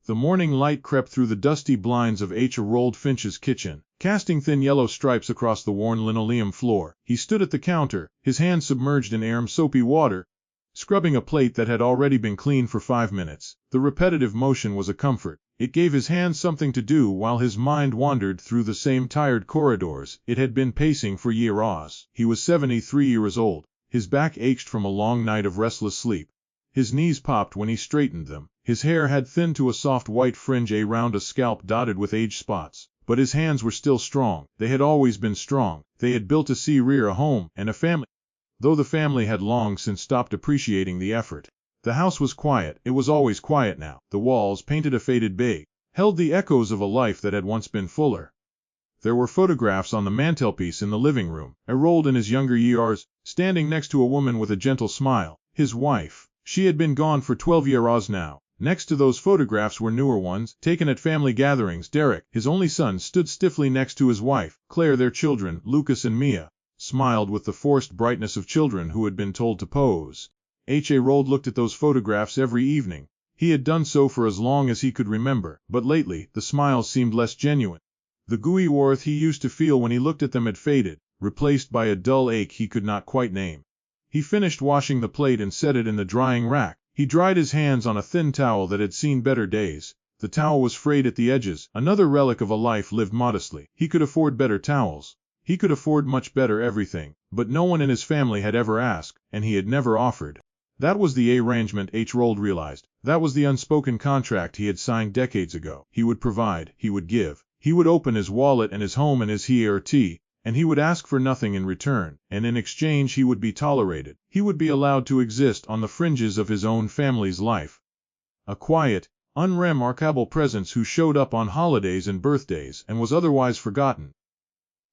The morning light crept through the dusty blinds of Harold Finch's kitchen, casting thin yellow stripes across the worn linoleum floor. He stood at the counter, his hands submerged in warm soapy water, scrubbing a plate that had already been cleaned for 5 minutes. The repetitive motion was a comfort. It gave his hands something to do while his mind wandered through the same tired corridors it had been pacing for years. He was 73 years old. His back ached from a long night of restless sleep. His knees popped when he straightened them. His hair had thinned to a soft white fringe around a scalp dotted with age spots. But his hands were still strong. They had always been strong. They had built a home, and a family, though the family had long since stopped appreciating the effort. The house was quiet. It was always quiet now. The walls, painted a faded beige, held the echoes of a life that had once been fuller. There were photographs on the mantelpiece in the living room. Harold in his younger years, standing next to a woman with a gentle smile, his wife. She had been gone for 12 years now. Next to those photographs were newer ones, taken at family gatherings. Derek, his only son, stood stiffly next to his wife. Claire, their children, Lucas and Mia, smiled with the forced brightness of children who had been told to pose. Harold looked at those photographs every evening. He had done so for as long as he could remember, but lately, the smiles seemed less genuine. The gooey warmth he used to feel when he looked at them had faded, replaced by a dull ache he could not quite name. He finished washing the plate and set it in the drying rack. He dried his hands on a thin towel that had seen better days. The towel was frayed at the edges, another relic of a life lived modestly. He could afford better towels. He could afford much better everything, but no one in his family had ever asked, and he had never offered. That was the arrangement, Harold realized. That was the unspoken contract he had signed decades ago. He would provide, he would give. He would open his wallet and his home and his heart, and he would ask for nothing in return, and in exchange he would be tolerated. He would be allowed to exist on the fringes of his own family's life. A quiet, unremarkable presence who showed up on holidays and birthdays and was otherwise forgotten.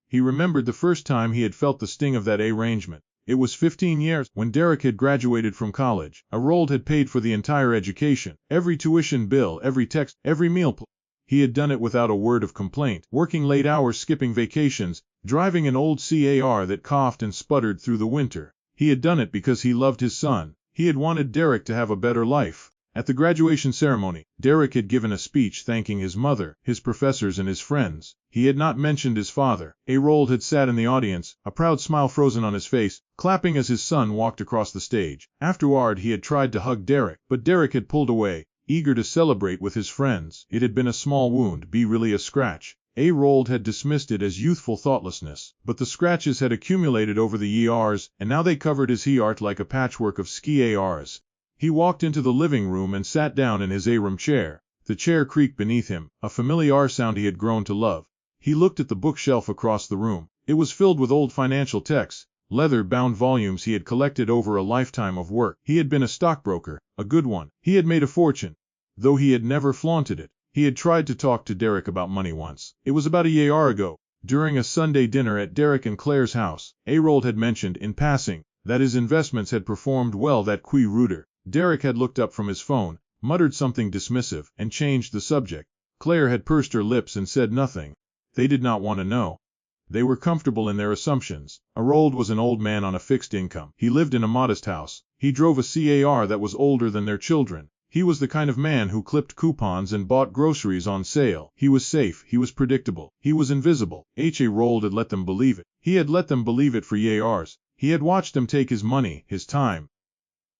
He remembered the first time he had felt the sting of that arrangement. It was 15 years when Derek had graduated from college. Harold had paid for the entire education, every tuition bill, every text, every meal plan. He had done it without a word of complaint, working late hours, skipping vacations, driving an old car that coughed and sputtered through the winter. He had done it because he loved his son. He had wanted Derek to have a better life. At the graduation ceremony, Derek had given a speech thanking his mother, his professors and his friends. He had not mentioned his father. Harold had sat in the audience, a proud smile frozen on his face, clapping as his son walked across the stage. Afterward he had tried to hug Derek, but Derek had pulled away, eager to celebrate with his friends. It had been a small wound, really a scratch. Harold had dismissed it as youthful thoughtlessness, but the scratches had accumulated over the years, and now they covered his heart like a patchwork of scars. He walked into the living room and sat down in his Aram chair. The chair creaked beneath him, a familiar sound he had grown to love. He looked at the bookshelf across the room. It was filled with old financial texts, leather-bound volumes he had collected over a lifetime of work. He had been a stockbroker, a good one. He had made a fortune, though he had never flaunted it. He had tried to talk to Derek about money once. It was about a year ago. During a Sunday dinner at Derek and Claire's house, Harold had mentioned, in passing, that his investments had performed well that rooter. Derek had looked up from his phone, muttered something dismissive, and changed the subject. Claire had pursed her lips and said nothing. They did not want to know. They were comfortable in their assumptions. Harold was an old man on a fixed income. He lived in a modest house. He drove a car that was older than their children. He was the kind of man who clipped coupons and bought groceries on sale. He was safe, he was predictable, he was invisible. Harold had let them believe it. He had let them believe it for years. He had watched them take his money, his time,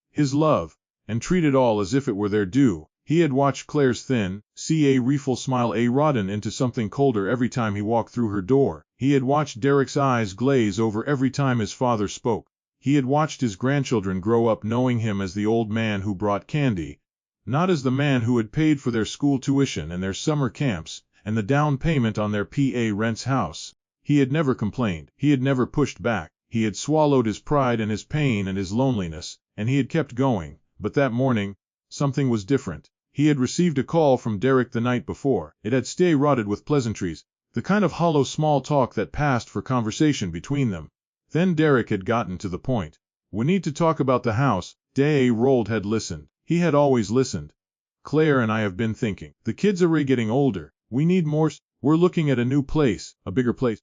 his love, and treat it all as if it were their due. He had watched Claire's thin, rueful smile rodden into something colder every time he walked through her door. He had watched Derek's eyes glaze over every time his father spoke. He had watched his grandchildren grow up knowing him as the old man who brought candy, not as the man who had paid for their school tuition and their summer camps, and the down payment on their rent's house. He had never complained. He had never pushed back. He had swallowed his pride and his pain and his loneliness, and he had kept going. But that morning, something was different. He had received a call from Derek the night before. It had rotted with pleasantries, the kind of hollow small talk that passed for conversation between them. Then Derek had gotten to the point. "We need to talk about the house." Harold had listened. He had always listened. "Claire and I have been thinking. The kids are getting older. We need more. We're looking at a new place, a bigger place.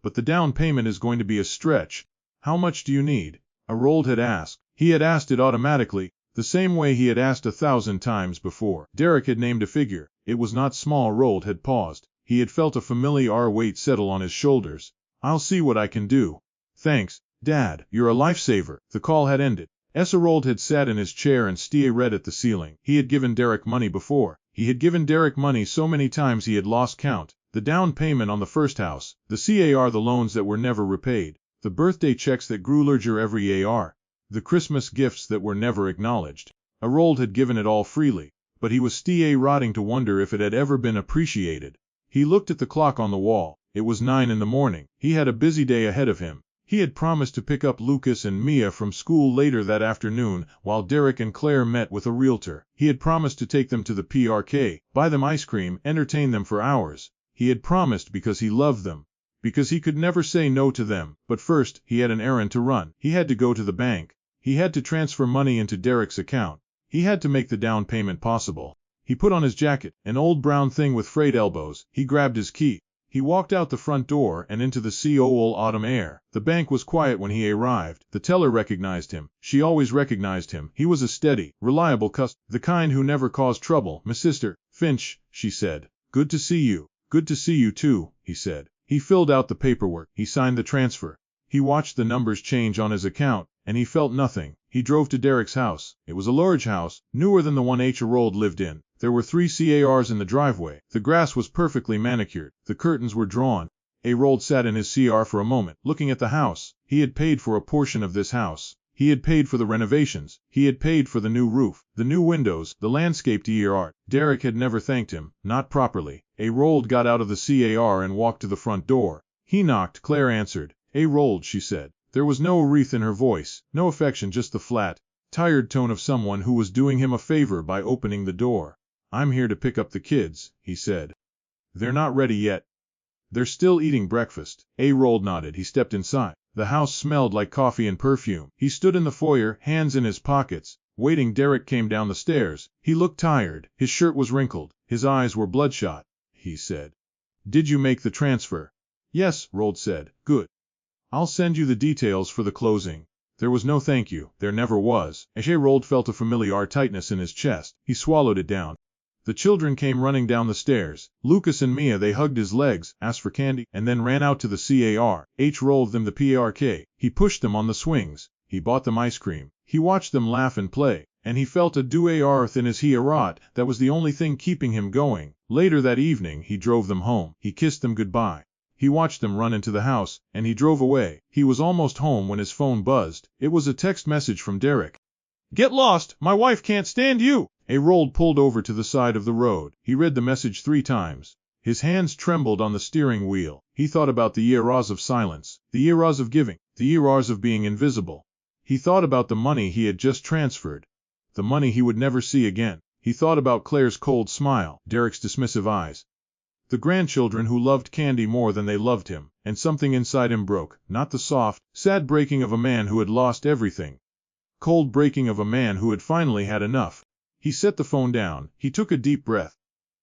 But the down payment is going to be a stretch. How much do you need?" Harold had asked. He had asked it automatically, the same way he had asked 1,000 times before. Derek had named a figure. It was not small. Rold had paused. He had felt a familiar weight settle on his shoulders. I'll see what I can do. Thanks, Dad, you're a lifesaver. The call had ended. Rold had sat in his chair and stared at the ceiling. He had given Derek money before. He had given Derek money so many times he had lost count. The down payment on the first house, the CAR, the loans that were never repaid, the birthday checks that grew larger every AR, the Christmas gifts that were never acknowledged. Rold had given it all freely, but he was rotting to wonder if it had ever been appreciated. He looked at the clock on the wall. It was 9 in the morning. He had a busy day ahead of him. He had promised to pick up Lucas and Mia from school later that afternoon, while Derek and Claire met with a realtor. He had promised to take them to the PRK, buy them ice cream, entertain them for hours. He had promised because he loved them, because he could never say no to them. But first, he had an errand to run. He had to go to the bank. He had to transfer money into Derek's account. He had to make the down payment possible. He put on his jacket, an old brown thing with frayed elbows. He grabbed his key. He walked out the front door and into the cool autumn air. The bank was quiet when he arrived. The teller recognized him. She always recognized him. He was a steady, reliable customer, the kind who never caused trouble. Mr. Finch, she said. Good to see you. Good to see you too, he said. He filled out the paperwork. He signed the transfer. He watched the numbers change on his account, and he felt nothing. He drove to Derek's house. It was a large house, newer than the one Rold lived in. There were 3 CARs in the driveway. The grass was perfectly manicured. The curtains were drawn. Rold sat in his CR for a moment, looking at the house. He had paid for a portion of this house. He had paid for the renovations. He had paid for the new roof, the new windows, the landscaped art. Derek had never thanked him, not properly. Rold got out of the CAR and walked to the front door. He knocked. Claire answered. Rold, she said. There was no wreath in her voice, no affection, just the flat, tired tone of someone who was doing him a favor by opening the door. I'm here to pick up the kids, he said. They're not ready yet. They're still eating breakfast. Rold nodded. He stepped inside. The house smelled like coffee and perfume. He stood in the foyer, hands in his pockets, waiting. Derek came down the stairs. He looked tired. His shirt was wrinkled. His eyes were bloodshot. He said, Did you make the transfer? Yes, Rold said. Good. I'll send you the details for the closing. There was no thank you. There never was. Rold felt a familiar tightness in his chest. He swallowed it down. The children came running down the stairs. Lucas and Mia, they hugged his legs, asked for candy, and then ran out to the CAR. Rolled them the PRK. He pushed them on the swings. He bought them ice cream. He watched them laugh and play, and he felt a earth in his heart. That was the only thing keeping him going. Later that evening, he drove them home. He kissed them goodbye. He watched them run into the house, and he drove away. He was almost home when his phone buzzed. It was a text message from Derek. Get lost! My wife can't stand you! Rold pulled over to the side of the road. He read the message 3 times. His hands trembled on the steering wheel. He thought about the eras of silence, the eras of giving, the eras of being invisible. He thought about the money he had just transferred, the money he would never see again. He thought about Claire's cold smile, Derek's dismissive eyes, the grandchildren who loved candy more than they loved him, and something inside him broke, not the soft, sad breaking of a man who had lost everything, cold breaking of a man who had finally had enough. He set the phone down. He took a deep breath.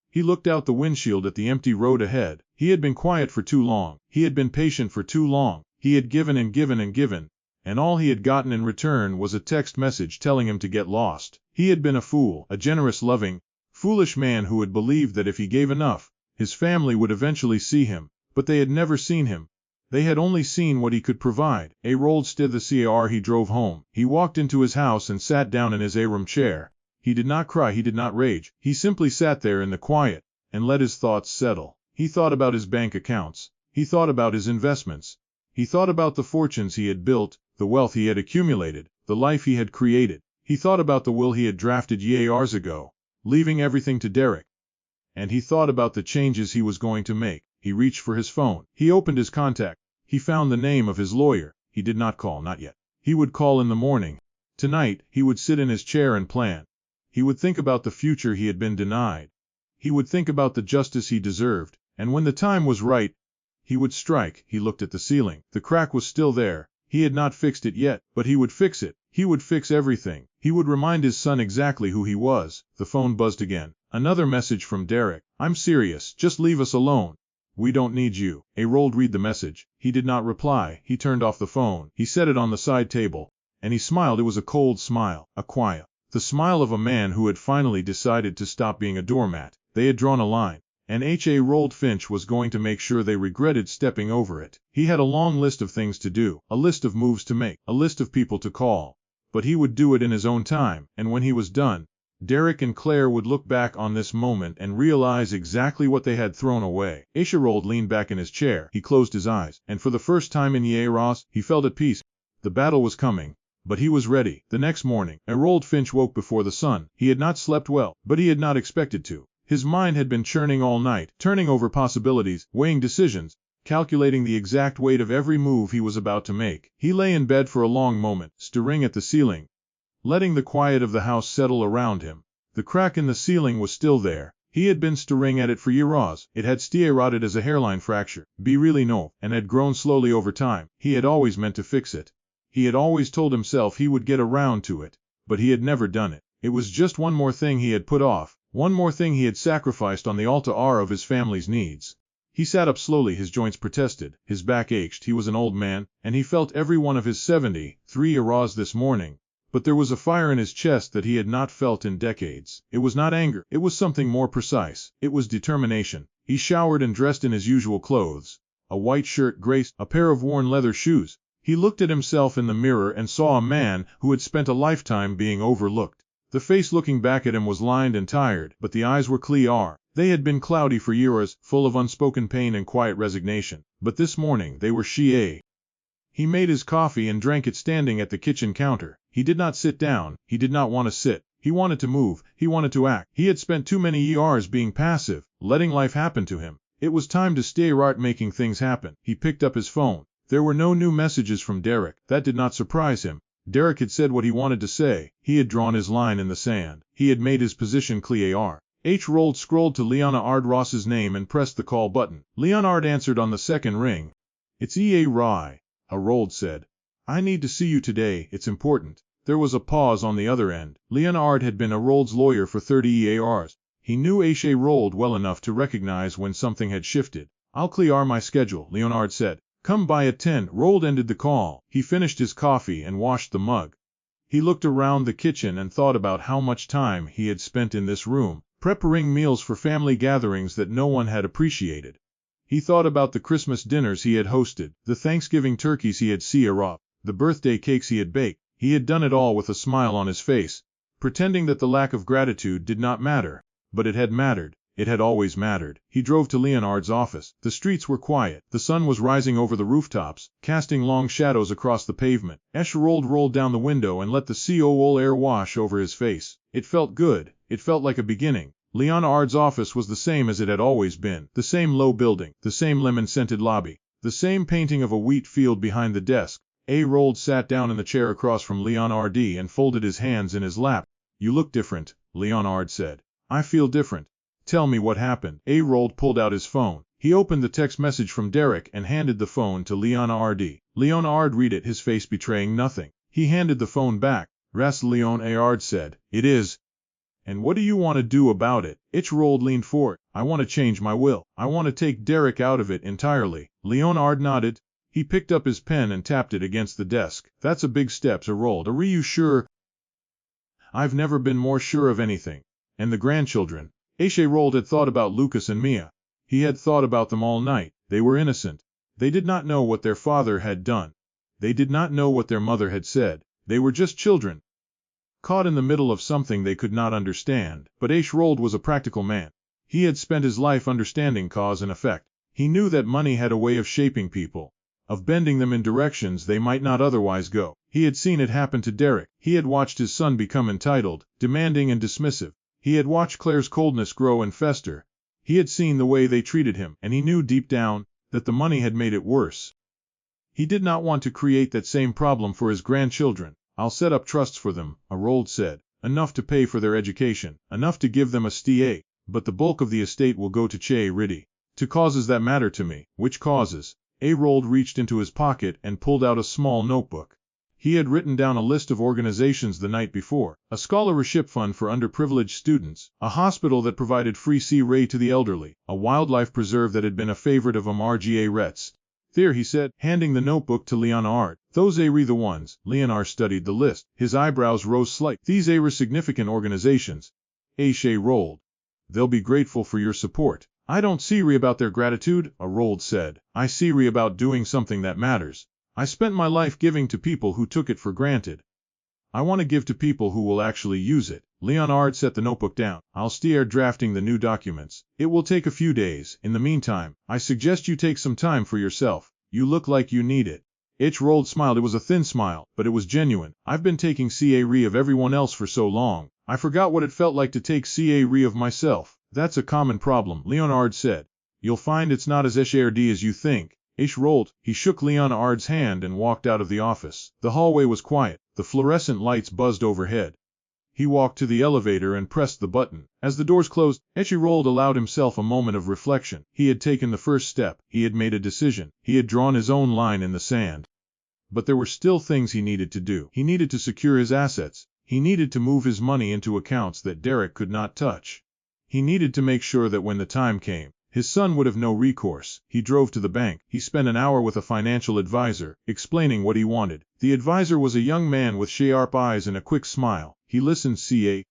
He looked out the windshield at the empty road ahead. He had been quiet for too long. He had been patient for too long. He had given and given and given, and all he had gotten in return was a text message telling him to get lost. He had been a fool, a generous, loving, foolish man who had believed that if he gave enough, his family would eventually see him. But they had never seen him. They had only seen what he could provide. Rold stood the CAR. He drove home. He walked into his house and sat down in his room chair. He did not cry. He did not rage. He simply sat there in the quiet and let his thoughts settle. He thought about his bank accounts. He thought about his investments. He thought about the fortunes he had built, the wealth he had accumulated, the life he had created. He thought about the will he had drafted years ago, leaving everything to Derek. And he thought about the changes he was going to make. He reached for his phone. He opened his contact. He found the name of his lawyer. He did not call, not yet. He would call in the morning. Tonight, he would sit in his chair and plan. He would think about the future he had been denied. He would think about the justice he deserved, and when the time was right, he would strike. He looked at the ceiling. The crack was still there. He had not fixed it yet, but he would fix it. He would fix everything. He would remind his son exactly who he was. The phone buzzed again. Another message from Derek. I'm serious. Just leave us alone. We don't need you. Rold read the message. He did not reply. He turned off the phone. He set it on the side table, and he smiled. It was a cold smile, a quiet, The smile of a man who had finally decided to stop being a doormat. They had drawn a line, and H.A. Rolled Finch was going to make sure they regretted stepping over it. He had a long list of things to do, a list of moves to make, a list of people to call. But he would do it in his own time, and when he was done, Derek and Claire would look back on this moment and realize exactly what they had thrown away. Rolled leaned back in his chair. He closed his eyes, and for the first time in years, he felt at peace. The battle was coming, but he was ready. The next morning, Rolled Finch woke before the sun. He had not slept well, but he had not expected to. His mind had been churning all night, turning over possibilities, weighing decisions, calculating the exact weight of every move he was about to make. He lay in bed for a long moment, staring at the ceiling, letting the quiet of the house settle around him. The crack in the ceiling was still there. He had been staring at it for years. It had rotted as a hairline fracture, and had grown slowly over time. He had always meant to fix it. He had always told himself he would get around to it, but he had never done it. It was just one more thing he had put off, one more thing he had sacrificed on the altar of his family's needs. He sat up slowly, his joints protested, his back ached. He was an old man, and he felt every one of his 73 years this morning. But there was a fire in his chest that he had not felt in decades. It was not anger, it was something more precise. It was determination. He showered and dressed in his usual clothes, a white shirt, a pair of worn leather shoes. He looked at himself in the mirror and saw a man who had spent a lifetime being overlooked. The face looking back at him was lined and tired, but the eyes were clear. They had been cloudy for years, full of unspoken pain and quiet resignation, but this morning they were He made his coffee and drank it standing at the kitchen counter. He did not sit down, he did not want to sit. He wanted to move, he wanted to act. He had spent too many years being passive, letting life happen to him. It was time to start making things happen. He picked up his phone. There were no new messages from Derek. That did not surprise him. Derek had said what he wanted to say. He had drawn his line in the sand. He had made his position clear. Rolled scrolled to Leonard Ross's name and pressed the call button. Leonard answered on the second ring. "It's Rolled said. "I need to see you today, it's important." There was a pause on the other end. Leonard had been Rold's lawyer for 30 years. He knew Rold well enough to recognize when something had shifted. "I'll clear my schedule," Leonard said. "Come by at 10. Rold ended the call. He finished his coffee and washed the mug. He looked around the kitchen and thought about how much time he had spent in this room, preparing meals for family gatherings that no one had appreciated. He thought about the Christmas dinners he had hosted, the Thanksgiving turkeys he had seared, the birthday cakes he had baked. He had done it all with a smile on his face, pretending that the lack of gratitude did not matter. But it had mattered. It had always mattered. He drove to Leonard's office. The streets were quiet. The sun was rising over the rooftops, casting long shadows across the pavement. Rold rolled down the window and let the cool air wash over his face. It felt good. It felt like a beginning. Leonard's office was the same as it had always been. The same low building, the same lemon-scented lobby, the same painting of a wheat field behind the desk. Rold sat down in the chair across from Leonard and folded his hands in his lap. "You look different," Leonard said. "I feel different. Tell me what happened." Rold pulled out his phone. He opened the text message from Derek and handed the phone to Leonard. Leonard read it, his face betraying nothing. He handed the phone back. Leonard said, "It is. And what do you want to do about it?" Rold leaned forward. "I want to change my will. I want to take Derek out of it entirely." Leonard nodded. He picked up his pen and tapped it against the desk. "That's a big step, Rold. Are you sure?" "I've never been more sure of anything. And the grandchildren." Rold had thought about Lucas and Mia. He had thought about them all night. They were innocent. They did not know what their father had done. They did not know what their mother had said. They were just children, caught in the middle of something they could not understand. But Rold was a practical man. He had spent his life understanding cause and effect. He knew that money had a way of shaping people, of bending them in directions they might not otherwise go. He had seen it happen to Derek. He had watched his son become entitled, demanding and dismissive. He had watched Claire's coldness grow and fester. He had seen the way they treated him, and he knew deep down that the money had made it worse. He did not want to create that same problem for his grandchildren. "I'll set up trusts for them," Rold said. "Enough to pay for their education, enough to give them a STA, but the bulk of the estate will go to charity, to causes that matter to me." "Which causes?" Rold reached into his pocket and pulled out a small notebook. He had written down a list of organizations the night before: a scholarship fund for underprivileged students, a hospital that provided free C-ray to the elderly, a wildlife preserve that had been a favorite of Marga Retz. "There," he said, handing the notebook to Leonard. Those are the ones. Leonard studied the list. His eyebrows rose slightly. These are significant organizations. Aisha rolled. They'll be grateful for your support. I don't see about their gratitude, Rold said. I see about doing something that matters. I spent my life giving to people who took it for granted. I want to give to people who will actually use it. Leonard set the notebook down. I'll start drafting the new documents. It will take a few days. In the meantime, I suggest you take some time for yourself. You look like you need it. Rold smiled. It was a thin smile, but it was genuine. I've been taking care of everyone else for so long. I forgot what it felt like to take care of myself. That's a common problem, Leonard said. You'll find it's not as hard as you think. Rold. He shook Leonard's hand and walked out of the office. The hallway was quiet. The fluorescent lights buzzed overhead. He walked to the elevator and pressed the button. As the doors closed, Rold allowed himself a moment of reflection. He had taken the first step. He had made a decision. He had drawn his own line in the sand. But there were still things he needed to do. He needed to secure his assets. He needed to move his money into accounts that Derek could not touch. He needed to make sure that when the time came, his son would have no recourse. He drove to the bank. He spent an hour with a financial advisor, explaining what he wanted. The advisor was a young man with sharp eyes and a quick smile. He listened,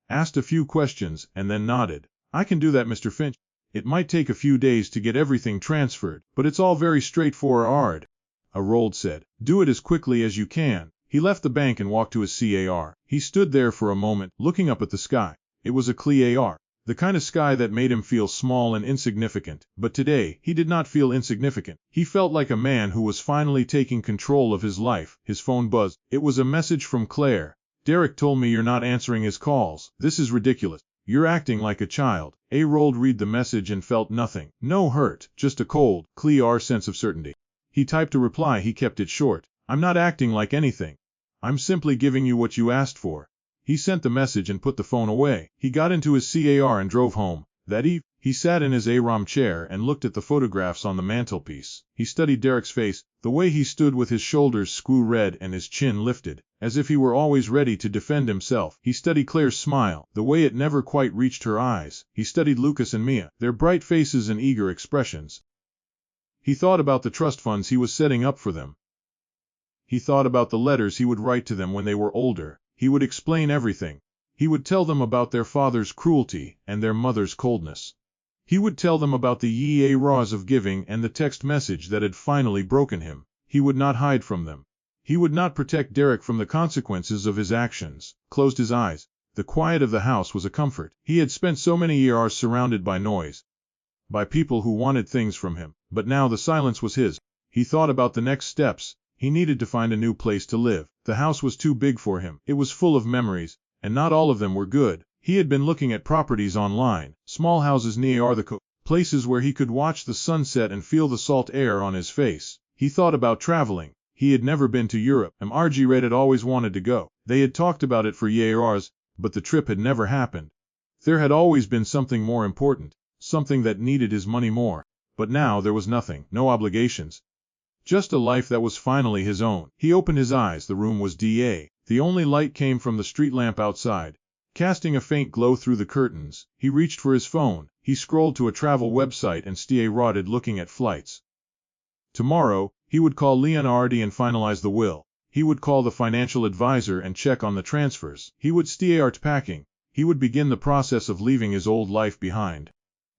asked a few questions, and then nodded. I can do that, Mr. Finch. It might take a few days to get everything transferred, but it's all very straightforward. Rold said. Do it as quickly as you can. He left the bank and walked to his car. He stood there for a moment, looking up at the sky. It was a clear, the kind of sky that made him feel small and insignificant. But today, he did not feel insignificant. He felt like a man who was finally taking control of his life. His phone buzzed. It was a message from Claire. Derek told me you're not answering his calls. This is ridiculous. You're acting like a child. Rold read the message and felt nothing. No hurt, just a cold, clear sense of certainty. He typed a reply. He kept it short. I'm not acting like anything. I'm simply giving you what you asked for. He sent the message and put the phone away. He got into his car and drove home. That eve, he sat in his Aram chair and looked at the photographs on the mantelpiece. He studied Derek's face, the way he stood with his shoulders screw red and his chin lifted, as if he were always ready to defend himself. He studied Claire's smile, the way it never quite reached her eyes. He studied Lucas and Mia, their bright faces and eager expressions. He thought about the trust funds he was setting up for them. He thought about the letters he would write to them when they were older. He would explain everything. He would tell them about their father's cruelty and their mother's coldness. He would tell them about the raws of giving and the text message that had finally broken him. He would not hide from them. He would not protect Derek from the consequences of his actions. Closed his eyes. The quiet of the house was a comfort. He had spent so many years surrounded by noise, by people who wanted things from him, but now the silence was his. He thought about the next steps. He needed to find a new place to live. The house was too big for him. It was full of memories, and not all of them were good. He had been looking at properties online, small houses near the coast, places where he could watch the sunset and feel the salt air on his face. He thought about traveling. He had never been to Europe. Red had always wanted to go. They had talked about it for years, but the trip had never happened. There had always been something more important, something that needed his money more. But now there was nothing, no obligations. Just a life that was finally his own. He opened his eyes. The room was dark. The only light came from the street lamp outside, casting a faint glow through the curtains. He reached for his phone. He scrolled to a travel website and started looking at flights. Tomorrow, he would call Leonard and finalize the will. He would call the financial advisor and check on the transfers. He would start packing. He would begin the process of leaving his old life behind.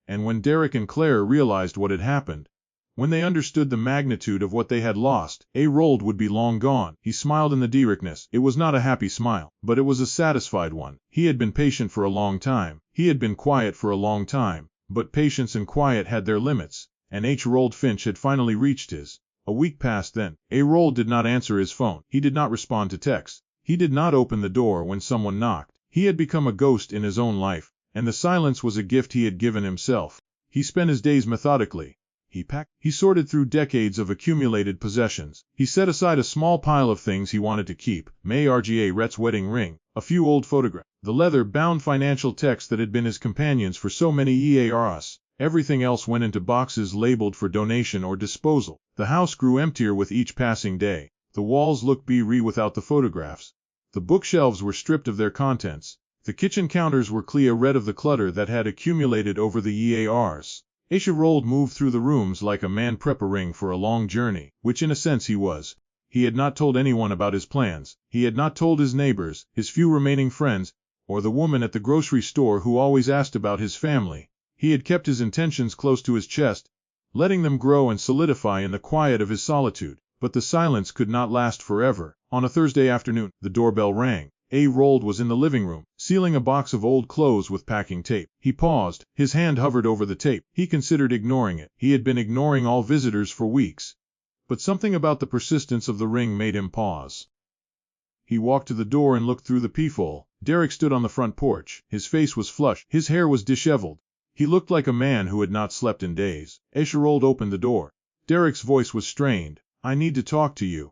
And when Derek and Claire realized what had happened, when they understood the magnitude of what they had lost, Rold would be long gone. He smiled in the darkness. It was not a happy smile, but it was a satisfied one. He had been patient for a long time. He had been quiet for a long time, but patience and quiet had their limits, and Rold Finch had finally reached his. A week passed then. Rold did not answer his phone. He did not respond to texts. He did not open the door when someone knocked. He had become a ghost in his own life, and the silence was a gift he had given himself. He spent his days methodically. He packed. He sorted through decades of accumulated possessions. He set aside a small pile of things he wanted to keep. Marga Rhett's wedding ring, a few old photographs, the leather-bound financial texts that had been his companions for so many years. Everything else went into boxes labeled for donation or disposal. The house grew emptier with each passing day. The walls looked bare without the photographs. The bookshelves were stripped of their contents. The kitchen counters were clear red of the clutter that had accumulated over the years. Rold moved through the rooms like a man preparing for a long journey, which in a sense he was. He had not told anyone about his plans. He had not told his neighbors, his few remaining friends, or the woman at the grocery store who always asked about his family. He had kept his intentions close to his chest, letting them grow and solidify in the quiet of his solitude. But the silence could not last forever. On a Thursday afternoon, the doorbell rang. Rold was in the living room, sealing a box of old clothes with packing tape. He paused. His hand hovered over the tape. He considered ignoring it. He had been ignoring all visitors for weeks. But something about the persistence of the ring made him pause. He walked to the door and looked through the peephole. Derek stood on the front porch. His face was flushed. His hair was disheveled. He looked like a man who had not slept in days. Rold opened the door. Derek's voice was strained. "I need to talk to you."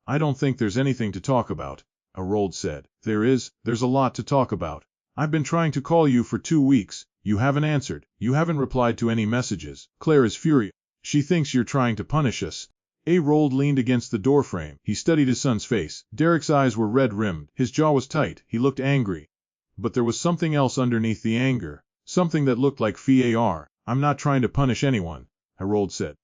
"I don't think there's anything to talk about," Rold said. There's a lot to talk about. I've been trying to call you for 2 weeks. You haven't answered. You haven't replied to any messages. Claire is furious. She thinks you're trying to punish us." Rold leaned against the doorframe. He studied his son's face. Derek's eyes were red-rimmed. His jaw was tight. He looked angry. But there was something else underneath the anger. Something that looked like fear. "I'm not trying to punish anyone," Rold said.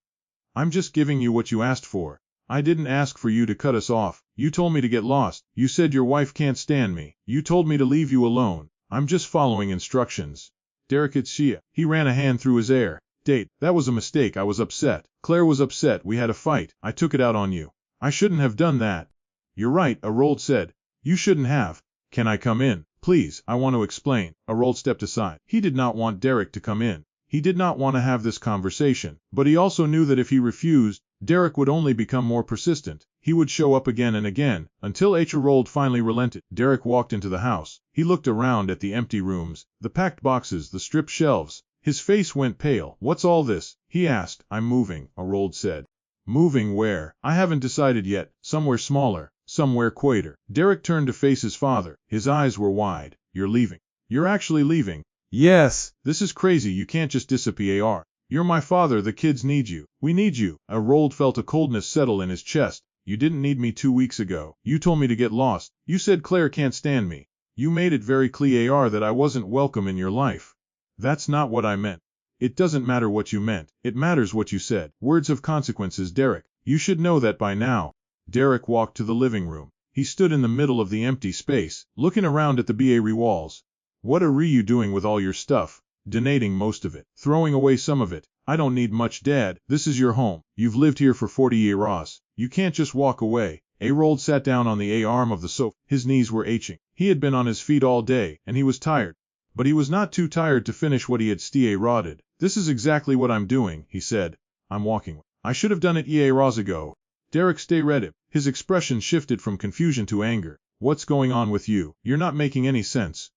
"I'm just giving you what you asked for. I didn't ask for you to cut us off. You told me to get lost. You said your wife can't stand me. You told me to leave you alone. I'm just following instructions." Derek hit Shia. He ran a hand through his hair. "That was a mistake. I was upset. Claire was upset. We had a fight. I took it out on you. I shouldn't have done that." "You're right," Rold said. "You shouldn't have. Can I come in? Please, I want to explain." Rold stepped aside. He did not want Derek to come in. He did not want to have this conversation. But he also knew that if he refused, Derek would only become more persistent. He would show up again and again, until Rold finally relented. Derek walked into the house. He looked around at the empty rooms, the packed boxes, the stripped shelves. His face went pale. "What's all this?" he asked. "I'm moving," Rold said. "Moving where?" "I haven't decided yet. Somewhere smaller. Somewhere quieter." Derek turned to face his father. His eyes were wide. "You're leaving? You're actually leaving?" "Yes." "This is crazy. You can't just disappear. You're my father. The kids need you. We need you." Rold felt a coldness settle in his chest. "You didn't need me 2 weeks ago. You told me to get lost. You said Claire can't stand me. You made it very clear that I wasn't welcome in your life." "That's not what I meant." "It doesn't matter what you meant. It matters what you said. Words have consequences, Derek. You should know that by now." Derek walked to the living room. He stood in the middle of the empty space, looking around at the BA walls. "What are you doing with all your stuff?" "Donating most of it. Throwing away some of it. I don't need much, Dad. This is your home. You've lived here for 40 years. You can't just walk away." Rold sat down on the arm of the sofa. His knees were aching. He had been on his feet all day, and he was tired. But he was not too tired to finish what he had started. "This is exactly what I'm doing," he said. "I'm walking. I should have done it years ago." Derek read him. His expression shifted from confusion to anger. "What's going on with you? You're not making any sense.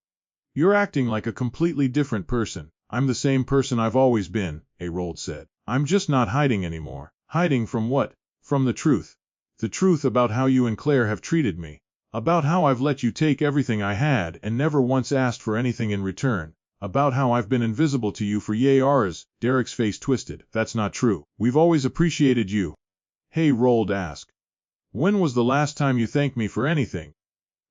You're acting like a completely different person." "I'm the same person I've always been," Rold said. "I'm just not hiding anymore." "Hiding from what?" "From the truth. The truth about how you and Claire have treated me. About how I've let you take everything I had and never once asked for anything in return. About how I've been invisible to you for years." Derek's face twisted. "That's not true. We've always appreciated you." Rold asked. "When was the last time you thanked me for anything?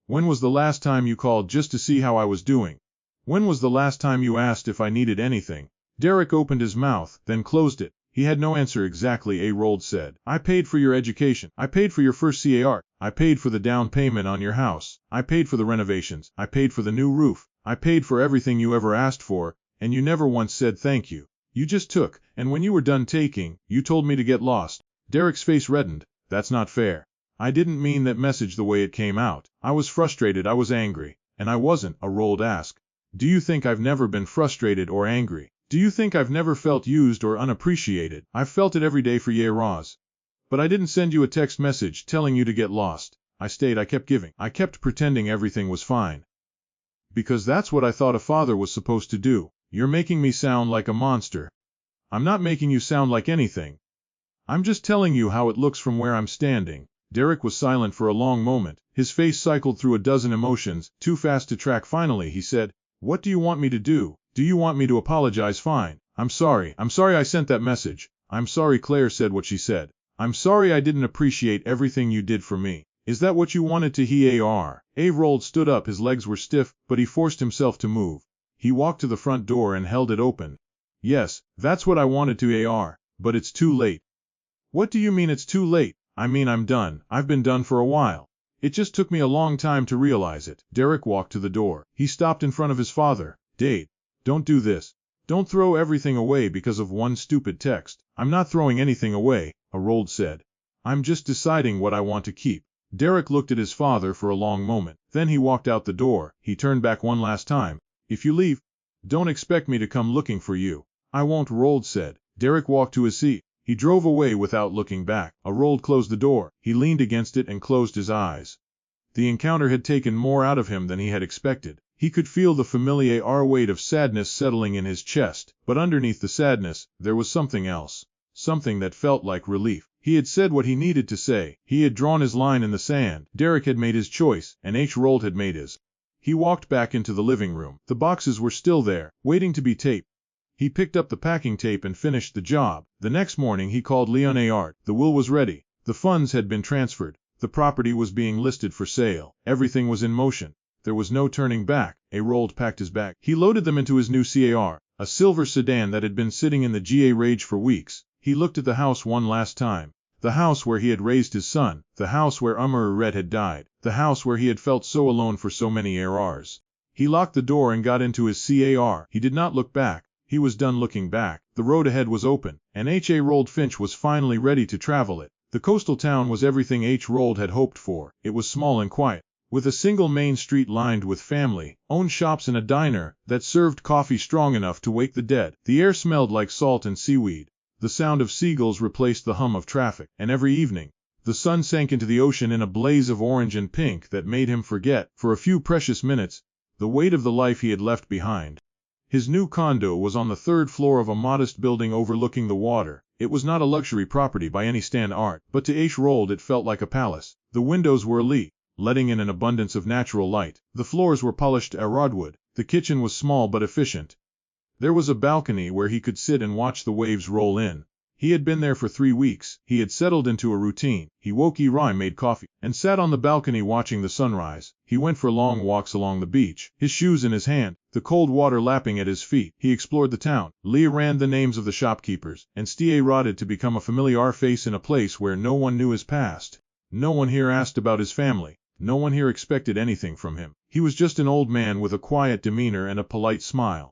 When was the last time you called just to see how I was doing? When was the last time you asked if I needed anything?" Derek opened his mouth, then closed it. He had no answer exactly. Rold said. "I paid for your education. I paid for your first car. I paid for the down payment on your house. I paid for the renovations. I paid for the new roof. I paid for everything you ever asked for, and you never once said thank you. You just took, and when you were done taking, you told me to get lost." Derek's face reddened. "That's not fair. I didn't mean that message the way it came out. I was frustrated. I was angry. And I wasn't," Rold asked. "Do you think I've never been frustrated or angry? Do you think I've never felt used or unappreciated? I've felt it every day for years. But I didn't send you a text message telling you to get lost. I stayed. I kept giving. I kept pretending everything was fine. Because that's what I thought a father was supposed to do." "You're making me sound like a monster." "I'm not making you sound like anything. I'm just telling you how it looks from where I'm standing." Derek was silent for a long moment. His face cycled through a dozen emotions, too fast to track. Finally he said, "What do you want me to do? Do you want me to apologize?" "Fine. I'm sorry. I'm sorry I sent that message. I'm sorry Claire said what she said. I'm sorry I didn't appreciate everything you did for me." "Is that what you wanted to hear?" Rold stood up. His legs were stiff, but he forced himself to move. He walked to the front door and held it open. "Yes, that's what I wanted to hear. But it's too late." "What do you mean it's too late?" I mean, I'm done. I've been done for a while. It just took me a long time to realize it. Derek walked to the door. He stopped in front of his father. Dad, don't do this. Don't throw everything away because of one stupid text. I'm not throwing anything away, Harold said. I'm just deciding what I want to keep. Derek looked at his father for a long moment. Then he walked out the door. He turned back one last time. If you leave, don't expect me to come looking for you. I won't, Harold said. Derek walked to his seat. He drove away without looking back. Harold closed the door. He leaned against it and closed his eyes. The encounter had taken more out of him than he had expected. He could feel the familiar weight of sadness settling in his chest, but underneath the sadness, there was something else. Something that felt like relief. He had said what he needed to say. He had drawn his line in the sand. Derek had made his choice, and Harold had made his. He walked back into the living room. The boxes were still there, waiting to be taped. He picked up the packing tape and finished the job. The next morning he called Leon Art. The will was ready. The funds had been transferred. The property was being listed for sale. Everything was in motion. There was no turning back. Harold packed his bag. He loaded them into his new car, a silver sedan that had been sitting in the garage for weeks. He looked at the house one last time. The house where he had raised his son. The house where Red had died. The house where he had felt so alone for so many years. He locked the door and got into his car. He did not look back. He was done looking back. The road ahead was open, and Harold Finch was finally ready to travel it. The coastal town was everything Harold had hoped for. It was small and quiet, with a single main street lined with family-owned shops and a diner that served coffee strong enough to wake the dead. The air smelled like salt and seaweed. The sound of seagulls replaced the hum of traffic, and every evening, the sun sank into the ocean in a blaze of orange and pink that made him forget, for a few precious minutes, the weight of the life he had left behind. His new condo was on the third floor of a modest building overlooking the water. It was not a luxury property by any standard, but to Harold it felt like a palace. The windows were elite, letting in an abundance of natural light. The floors were polished rodwood. The kitchen was small but efficient. There was a balcony where he could sit and watch the waves roll in. He had been there for 3 weeks. He had settled into a routine. He woke, made coffee, and sat on the balcony watching the sunrise. He went for long walks along the beach, his shoes in his hand, the cold water lapping at his feet. He explored the town. Leah ran the names of the shopkeepers, and rotted to become a familiar face in a place where no one knew his past. No one here asked about his family. No one here expected anything from him. He was just an old man with a quiet demeanor and a polite smile.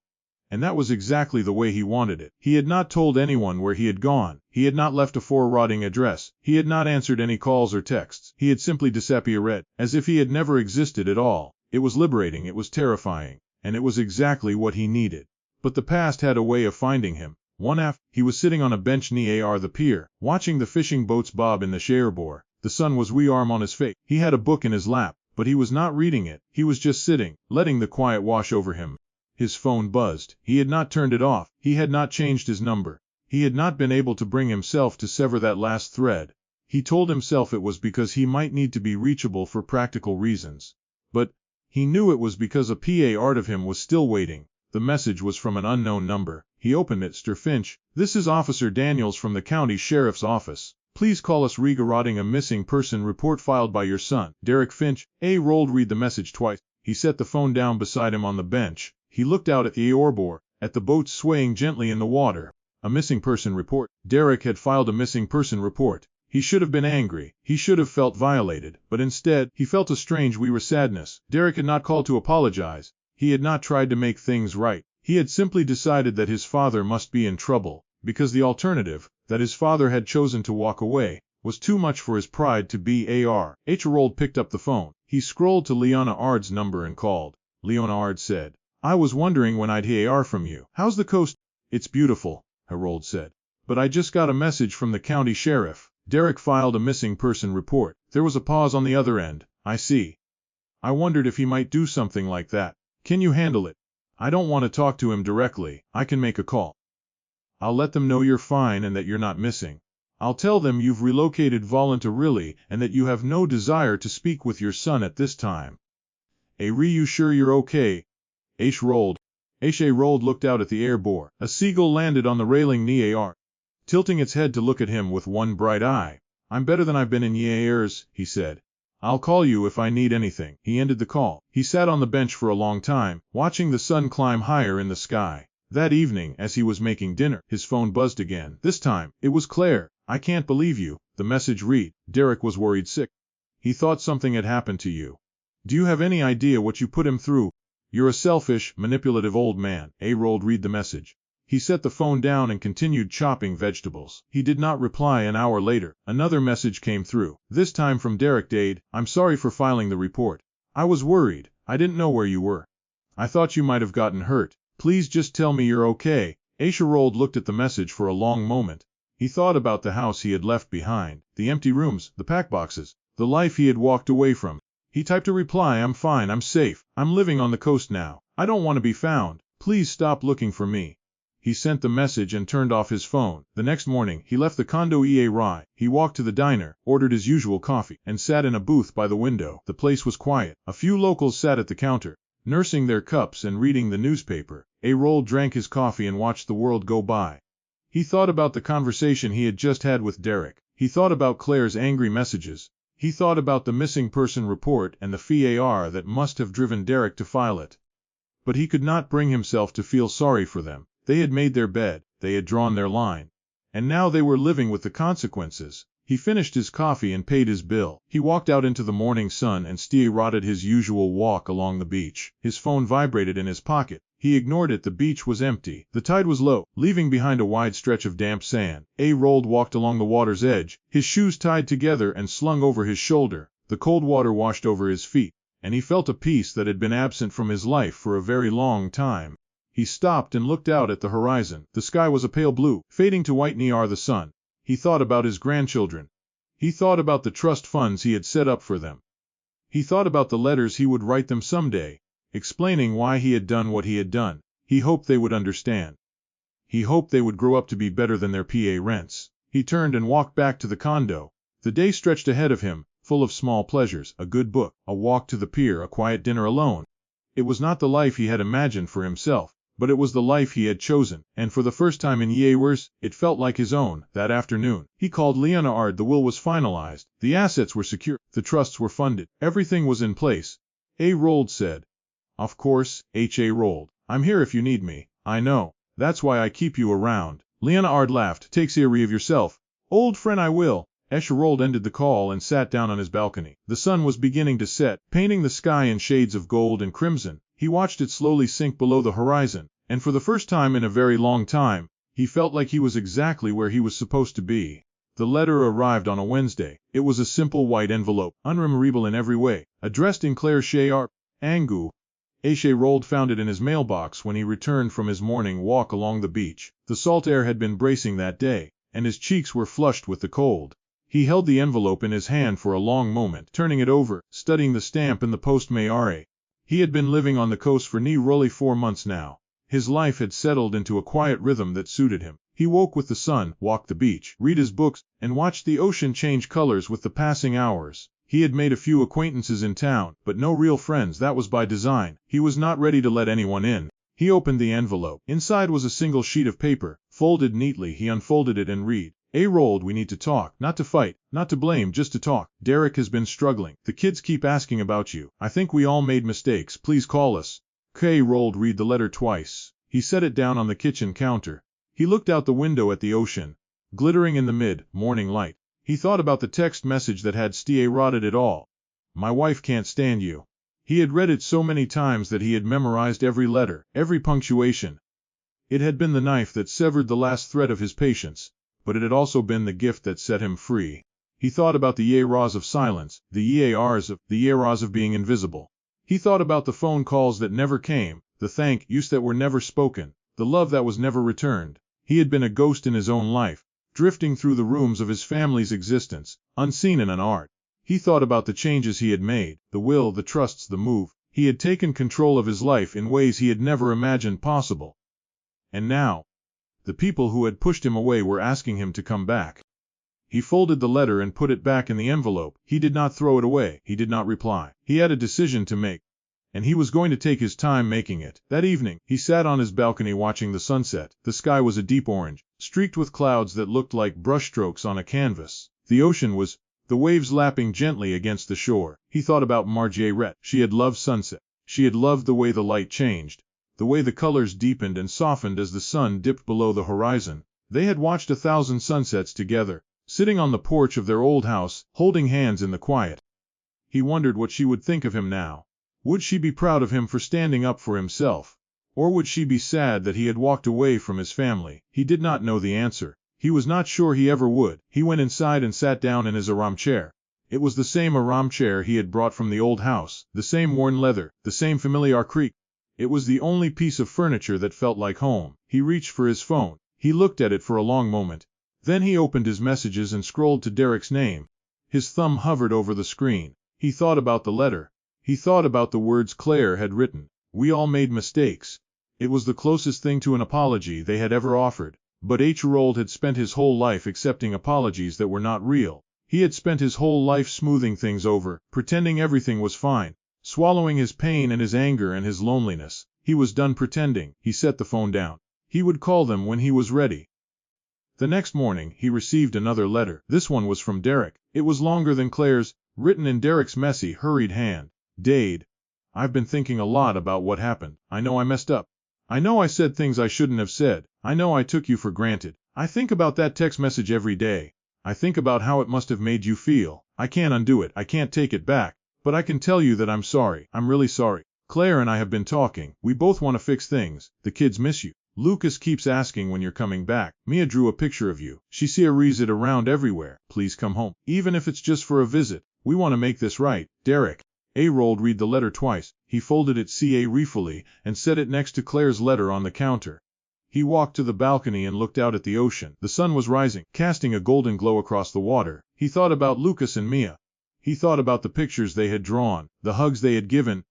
And that was exactly the way he wanted it. He had not told anyone where he had gone. He had not left a forwarding address. He had not answered any calls or texts. He had simply disappeared, as if he had never existed at all. It was liberating, it was terrifying, and it was exactly what he needed. But the past had a way of finding him. One afternoon, he was sitting on a bench near the pier, watching the fishing boats bob in the Cherbourg. The sun was warm on his face. He had a book in his lap, but he was not reading it. He was just sitting, letting the quiet wash over him. His phone buzzed. He had not turned it off. He had not changed his number. He had not been able to bring himself to sever that last thread. He told himself it was because he might need to be reachable for practical reasons. But he knew it was because a part of him was still waiting. The message was from an unknown number. He opened it. Mr. Finch, this is Officer Daniels from the county sheriff's office. Please call us regarding a missing person report filed by your son, Derek Finch. Harold read the message twice. He set the phone down beside him on the bench. He looked out at the Cherbourg, at the boats swaying gently in the water. A missing person report. Derek had filed a missing person report. He should have been angry. He should have felt violated. But instead, he felt a strange sadness. Derek had not called to apologize. He had not tried to make things right. He had simply decided that his father must be in trouble, because the alternative, that his father had chosen to walk away, was too much for his pride to be. Harold picked up the phone. He scrolled to Leona Ard's number and called. Leona Ard said, I was wondering when I'd hear from you. How's the coast? It's beautiful, Harold said. But I just got a message from the county sheriff. Derek filed a missing person report. There was a pause on the other end. I see. I wondered if he might do something like that. Can you handle it? I don't want to talk to him directly. I can make a call. I'll let them know you're fine and that you're not missing. I'll tell them you've relocated voluntarily and that you have no desire to speak with your son at this time. Are you sure you're okay? Harold looked out at the Cherbourg. A seagull landed on the railing near, tilting its head to look at him with one bright eye. I'm better than I've been in years, he said. I'll call you if I need anything. He ended the call. He sat on the bench for a long time, watching the sun climb higher in the sky. That evening, as he was making dinner, his phone buzzed again. This time, it was Claire. I can't believe you. The message read, Derek was worried sick. He thought something had happened to you. Do you have any idea what you put him through? You're a selfish, manipulative old man. A-rolled read the message. He set the phone down and continued chopping vegetables. He did not reply. An hour later, another message came through, this time from Derek Dade. I'm sorry for filing the report. I was worried. I didn't know where you were. I thought you might have gotten hurt. Please just tell me you're okay. Rolled looked at the message for a long moment. He thought about the house he had left behind, the empty rooms, the pack boxes, the life he had walked away from. He typed a reply, I'm fine, I'm safe, I'm living on the coast now. I don't want to be found. Please stop looking for me. He sent the message and turned off his phone. The next morning, he left the condo Rye. He walked to the diner, ordered his usual coffee, and sat in a booth by the window. The place was quiet. A few locals sat at the counter, nursing their cups and reading the newspaper. Roll drank his coffee and watched the world go by. He thought about the conversation he had just had with Derek. He thought about Claire's angry messages. He thought about the missing person report and the FAR that must have driven Derek to file it. But he could not bring himself to feel sorry for them. They had made their bed, they had drawn their line, and now they were living with the consequences. He finished his coffee and paid his bill. He walked out into the morning sun and started his usual walk along the beach. His phone vibrated in his pocket. He ignored it. The beach was empty. The tide was low, leaving behind a wide stretch of damp sand. Rolled walked along the water's edge, his shoes tied together and slung over his shoulder. The cold water washed over his feet, and he felt a peace that had been absent from his life for a very long time. He stopped and looked out at the horizon. The sky was a pale blue, fading to white near the sun. He thought about his grandchildren. He thought about the trust funds he had set up for them. He thought about the letters he would write them someday, explaining why he had done what he had done. He hoped they would understand. He hoped they would grow up to be better than their PA rents. He turned and walked back to the condo. The day stretched ahead of him, full of small pleasures, a good book, a walk to the pier, a quiet dinner alone. It was not the life he had imagined for himself, but it was the life he had chosen, and for the first time in years, it felt like his own. That afternoon, he called Leonard. The will was finalized, the assets were secure, the trusts were funded, everything was in place. Rolled said. Of course, Rolled. I'm here if you need me. I know. That's why I keep you around. Leonard laughed. Take care of yourself. Old friend, I will. Rolled ended the call and sat down on his balcony. The sun was beginning to set, painting the sky in shades of gold and crimson. He watched it slowly sink below the horizon, and for the first time in a very long time, he felt like he was exactly where he was supposed to be. The letter arrived on a Wednesday. It was a simple white envelope, unremarkable in every way, addressed in Claire Shayar, Angu. Rolled found it in his mailbox when he returned from his morning walk along the beach. The salt air had been bracing that day, and his cheeks were flushed with the cold. He held the envelope in his hand for a long moment, turning it over, studying the stamp and the postmark. He had been living on the coast for nearly 4 months now. His life had settled into a quiet rhythm that suited him. He woke with the sun, walked the beach, read his books, and watched the ocean change colors with the passing hours. He had made a few acquaintances in town, but no real friends. That was by design. He was not ready to let anyone in. He opened the envelope. Inside was a single sheet of paper, folded neatly. He unfolded it and read. Rolled, we need to talk, not to fight, not to blame, just to talk. Derek has been struggling. The kids keep asking about you. I think we all made mistakes. Please call us. Rolled read the letter twice. He set it down on the kitchen counter. He looked out the window at the ocean, glittering in the mid-morning light. He thought about the text message that had started it all. My wife can't stand you. He had read it so many times that he had memorized every letter, every punctuation. It had been the knife that severed the last thread of his patience, but it had also been the gift that set him free. He thought about the years of silence, the years of being invisible. He thought about the phone calls that never came, the thank yous that were never spoken, the love that was never returned. He had been a ghost in his own life, drifting through the rooms of his family's existence, unseen and unart. He thought about the changes he had made, the will, the trusts, the move. He had taken control of his life in ways he had never imagined possible. And now, the people who had pushed him away were asking him to come back. He folded the letter and put it back in the envelope. He did not throw it away. He did not reply. He had a decision to make, and he was going to take his time making it. That evening, he sat on his balcony watching the sunset. The sky was a deep orange, streaked with clouds that looked like brushstrokes on a canvas. The ocean was, the waves lapping gently against the shore. He thought about Margaret. She had loved sunset. She had loved the way the light changed, the way the colors deepened and softened as the sun dipped below the horizon. They had watched 1,000 sunsets together, sitting on the porch of their old house, holding hands in the quiet. He wondered what she would think of him now. Would she be proud of him for standing up for himself? Or would she be sad that he had walked away from his family? He did not know the answer. He was not sure he ever would. He went inside and sat down in his armchair. It was the same armchair he had brought from the old house, the same worn leather, the same familiar creak. It was the only piece of furniture that felt like home. He reached for his phone. He looked at it for a long moment. Then he opened his messages and scrolled to Derek's name. His thumb hovered over the screen. He thought about the letter. He thought about the words Claire had written. We all made mistakes. It was the closest thing to an apology they had ever offered. But Harold had spent his whole life accepting apologies that were not real. He had spent his whole life smoothing things over, pretending everything was fine, swallowing his pain and his anger and his loneliness. He was done pretending. He set the phone down. He would call them when he was ready. The next morning, he received another letter. This one was from Derek. It was longer than Claire's, written in Derek's messy, hurried hand. Dade, I've been thinking a lot about what happened. I know I messed up. I know I said things I shouldn't have said. I know I took you for granted. I think about that text message every day. I think about how it must have made you feel. I can't undo it. I can't take it back. But I can tell you that I'm sorry. I'm really sorry. Claire and I have been talking. We both want to fix things. The kids miss you. Lucas keeps asking when you're coming back. Mia drew a picture of you. She sees it around everywhere. Please come home. Even if it's just for a visit. We want to make this right. Derek. Harold read the letter twice. He folded it carefully and set it next to Claire's letter on the counter. He walked to the balcony and looked out at the ocean. The sun was rising, casting a golden glow across the water. He thought about Lucas and Mia. He thought about the pictures they had drawn, the hugs they had given,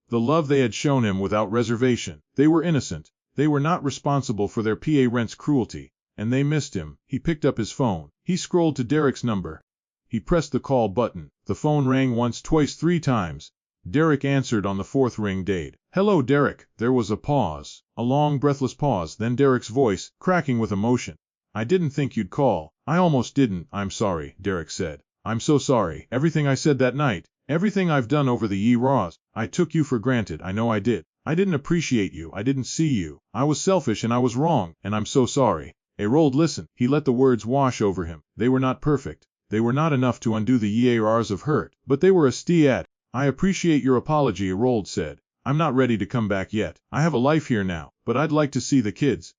the love they had shown him without reservation. They were innocent. They were not responsible for their parents' cruelty, and they missed him. He picked up his phone. He scrolled to Derek's number. He pressed the call button. The phone rang once, twice, 3 times. Derek answered on the 4th ring. Dade. Hello, Derek. There was a pause. A long, breathless pause, then Derek's voice, cracking with emotion. I didn't think you'd call. I almost didn't. I'm sorry, Derek said. I'm so sorry. Everything I said that night, everything I've done over the years, I took you for granted. I know I did. I didn't appreciate you. I didn't see you. I was selfish and I was wrong, and I'm so sorry. Harold listened. He let the words wash over him. They were not perfect. They were not enough to undo the years of hurt, but they were a start. I appreciate your apology, Harold said. I'm not ready to come back yet. I have a life here now, but I'd like to see the kids.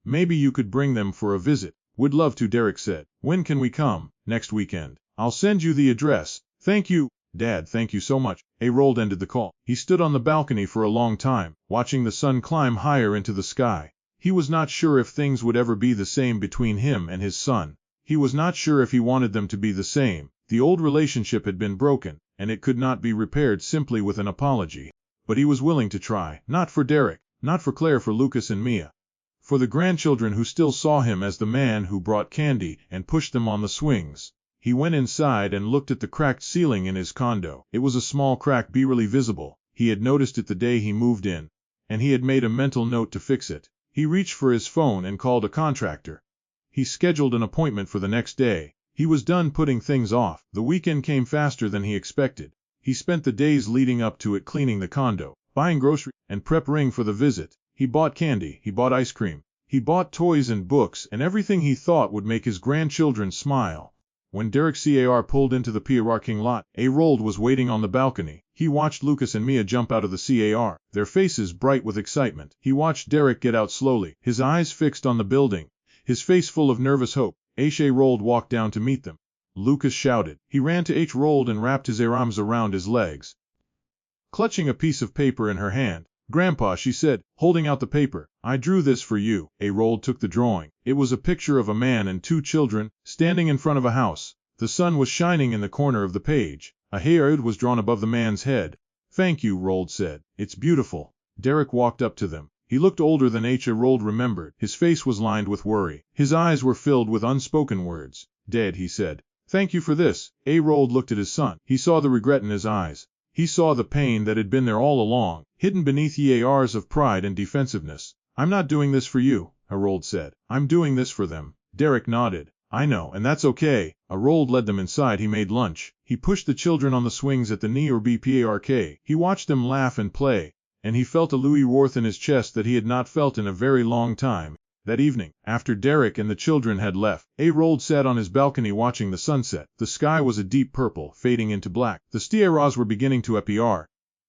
Maybe you could bring them for a visit. Would love to, Derek said. When can we come? Next weekend. I'll send you the address. Thank you. Dad, thank you so much. Harold ended the call. He stood on the balcony for a long time, watching the sun climb higher into the sky. He was not sure if things would ever be the same between him and his son. He was not sure if he wanted them to be the same. The old relationship had been broken, and it could not be repaired simply with an apology. But he was willing to try, not for Derek, not for Claire, for Lucas and Mia. For the grandchildren who still saw him as the man who brought candy and pushed them on the swings. He went inside and looked at the cracked ceiling in his condo. It was a small crack, barely visible. He had noticed it the day he moved in, and he had made a mental note to fix it. He reached for his phone and called a contractor. He scheduled an appointment for the next day. He was done putting things off. The weekend came faster than he expected. He spent the days leading up to it cleaning the condo, buying groceries, and preparing for the visit. He bought candy, he bought ice cream, he bought toys and books, and everything he thought would make his grandchildren smile. When Derek pulled into the parking lot, Harold was waiting on the balcony. He watched Lucas and Mia jump out of the car, their faces bright with excitement. He watched Derek get out slowly, his eyes fixed on the building, his face full of nervous hope. Harold walked down to meet them. Lucas shouted. He ran to Harold and wrapped his arms around his legs. Clutching a piece of paper in her hand, "Grandpa," she said, holding out the paper, "I drew this for you." Harold took the drawing. It was a picture of a man and 2 children, standing in front of a house. The sun was shining in the corner of the page. A head was drawn above the man's head. "Thank you," Harold said. "It's beautiful." Derek walked up to them. He looked older than Harold remembered. His face was lined with worry. His eyes were filled with unspoken words. "Dad," he said. "Thank you for this." Harold looked at his son. He saw the regret in his eyes. He saw the pain that had been there all along, hidden beneath years of pride and defensiveness. "I'm not doing this for you," Harold said. "I'm doing this for them." Derek nodded. "I know, and that's okay." Harold led them inside. He made lunch. He pushed the children on the swings at the park. He watched them laugh and play, and he felt a Louis Worth in his chest that he had not felt in a very long time. That evening, after Derek and the children had left, Rold sat on his balcony watching the sunset. The sky was a deep purple, fading into black. The stars were beginning to appear,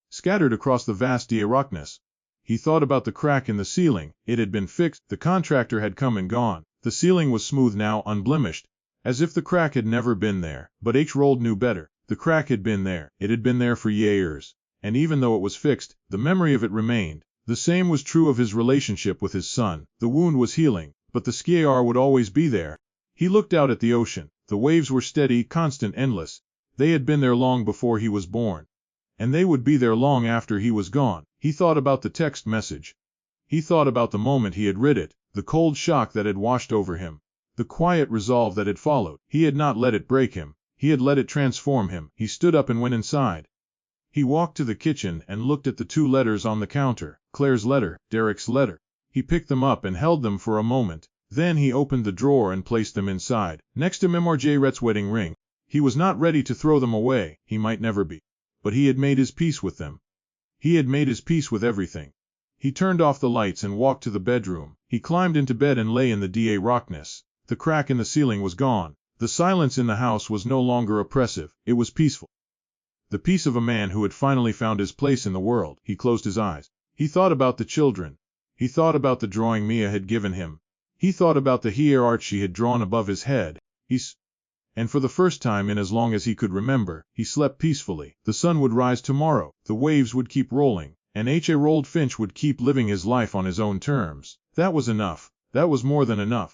scattered across the vast darkness. He thought about the crack in the ceiling. It had been fixed. The contractor had come and gone. The ceiling was smooth now, unblemished, as if the crack had never been there. But Rold knew better. The crack had been there. It had been there for years. And even though it was fixed, the memory of it remained. The same was true of his relationship with his son. The wound was healing, but the scar would always be there. He looked out at the ocean. The waves were steady, constant, endless. They had been there long before he was born. And they would be there long after he was gone. He thought about the text message. He thought about the moment he had read it, the cold shock that had washed over him, the quiet resolve that had followed. He had not let it break him. He had let it transform him. He stood up and went inside. He walked to the kitchen and looked at the 2 letters on the counter, Claire's letter, Derek's letter. He picked them up and held them for a moment. Then he opened the drawer and placed them inside, next to Margaret's wedding ring. He was not ready to throw them away. He might never be. But he had made his peace with them. He had made his peace with everything. He turned off the lights and walked to the bedroom. He climbed into bed and lay in the darkness. The crack in the ceiling was gone. The silence in the house was no longer oppressive. It was peaceful. The peace of a man who had finally found his place in the world. He closed his eyes. He thought about the children. He thought about the drawing Mia had given him. He thought about the hierarch she had drawn above his head. And for the first time in as long as he could remember, he slept peacefully. The sun would rise tomorrow. The waves would keep rolling. And Rold Finch would keep living his life on his own terms. That was enough. That was more than enough.